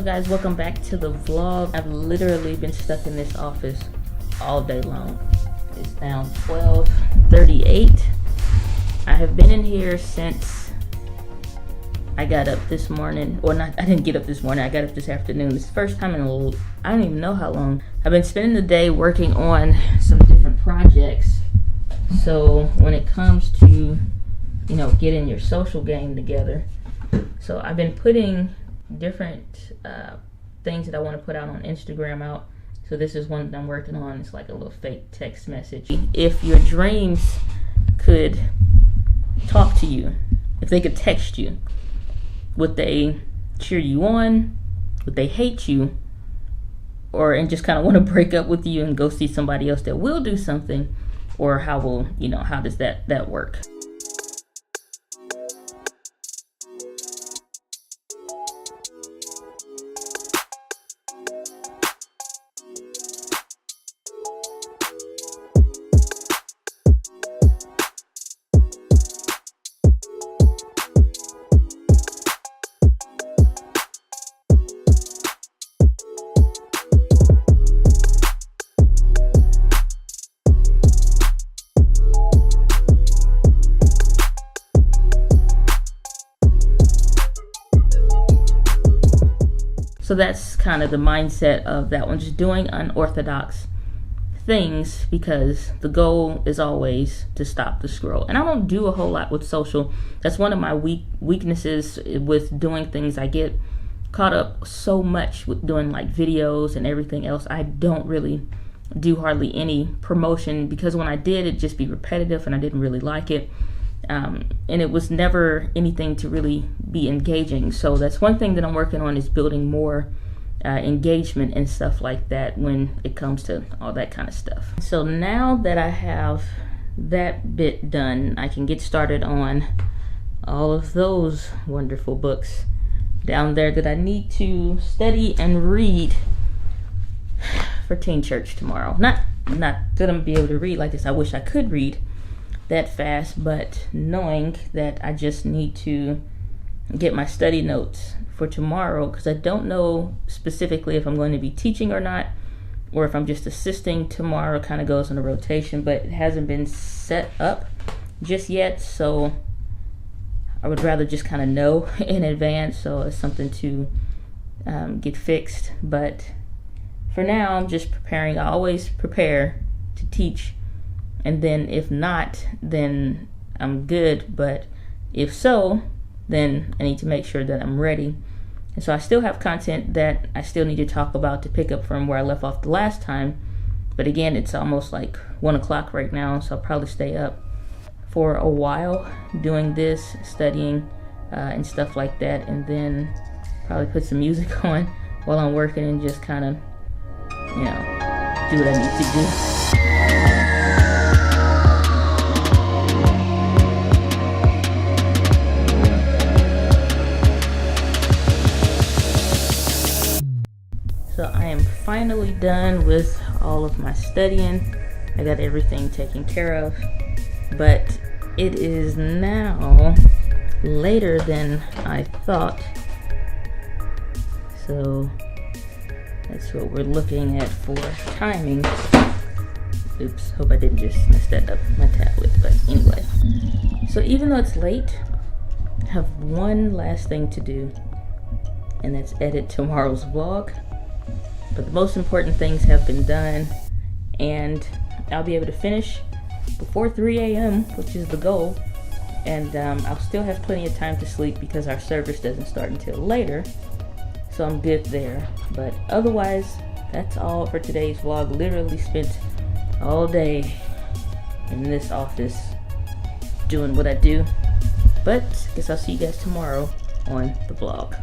guys, welcome back to the vlog. I've literally been stuck in this office all day long. It's now 12:38. I have been in here since I got up this morning, or not, I didn't get up this morning, I got up this afternoon. It's the first time in I don't even know how long. I've been spending the day working on some different projects. So when it comes to, getting your social game together, so I've been putting different things that I want to put out on Instagram out. So this is one that I'm working on. It's like a little fake text message. If your dreams could talk to you, if they could text you, would they cheer you on? Would they hate you? And just kind of want to break up with you and go see somebody else that will do something? Or how does that work? So that's kind of the mindset of that one, just doing unorthodox things because the goal is always to stop the scroll. And I don't do a whole lot with social. That's one of my weaknesses with doing things. I get caught up so much with doing like videos and everything else. I don't really do hardly any promotion because when I did, it'd just be repetitive and I didn't really like it. And it was never anything to really be engaging. So that's one thing that I'm working on, is building more engagement and stuff like that when it comes to all that kind of stuff. So now that I have that bit done, I can get started on all of those wonderful books down there that I need to study and read for teen church tomorrow. Not that I'm be able to read like this. I wish I could read that fast, but knowing that I just need to get my study notes for tomorrow, because I don't know specifically if I'm going to be teaching or not, or if I'm just assisting tomorrow. Kind of goes on a rotation, but it hasn't been set up just yet, so I would rather just kind of know in advance, so it's something to get fixed. But for now, I'm just preparing. I always prepare to teach, and then if not, then I'm good. But if so, then I need to make sure that I'm ready. And so I still have content that I still need to talk about to pick up from where I left off the last time. But again, it's almost like 1 o'clock right now, so I'll probably stay up for a while doing this, studying and stuff like that, and then probably put some music on while I'm working and just kind of, do what I need to do. So I am finally done with all of my studying. I got everything taken care of, but it is now later than I thought. So that's what we're looking at for timing. Oops, hope I didn't just mess that up, my tablet, but anyway. So even though it's late, I have one last thing to do, and that's edit tomorrow's vlog. But the most important things have been done, and I'll be able to finish before 3 a.m., which is the goal. And I'll still have plenty of time to sleep because our service doesn't start until later. So I'm good there. But otherwise, that's all for today's vlog. Literally spent all day in this office doing what I do. But I guess I'll see you guys tomorrow on the vlog.